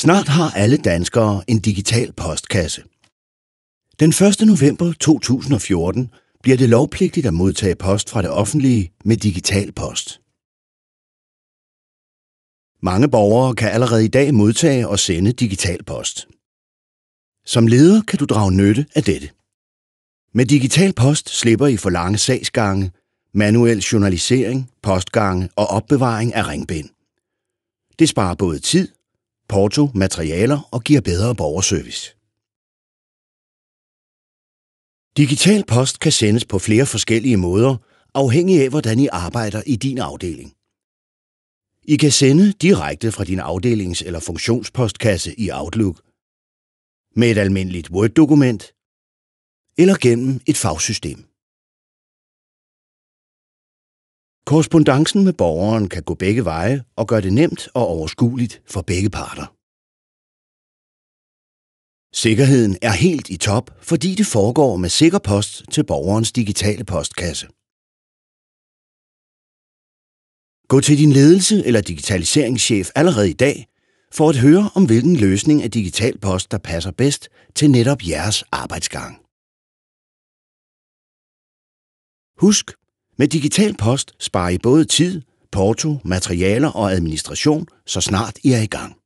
Snart har alle danskere en digital postkasse. Den 1. november 2014 bliver det lovpligtigt at modtage post fra det offentlige med digital post. Mange borgere kan allerede i dag modtage og sende digital post. Som leder kan du drage nytte af dette. Med digital post slipper I for lange sagsgange, manuel journalisering, postgange og opbevaring af ringbind. Det sparer både tid, porto, materialer og giver bedre borgerservice. Digital post kan sendes på flere forskellige måder, afhængig af hvordan I arbejder i din afdeling. I kan sende direkte fra din afdelings- eller funktionspostkasse i Outlook, med et almindeligt Word-dokument eller gennem et fagsystem. Korrespondancen med borgeren kan gå begge veje og gøre det nemt og overskueligt for begge parter. Sikkerheden er helt i top, fordi det foregår med sikker post til borgerens digitale postkasse. Gå til din ledelse eller digitaliseringschef allerede i dag for at høre om hvilken løsning af digital post, der passer bedst til netop jeres arbejdsgang. Husk, med digital post sparer I både tid, porto, materialer og administration, så snart I er i gang.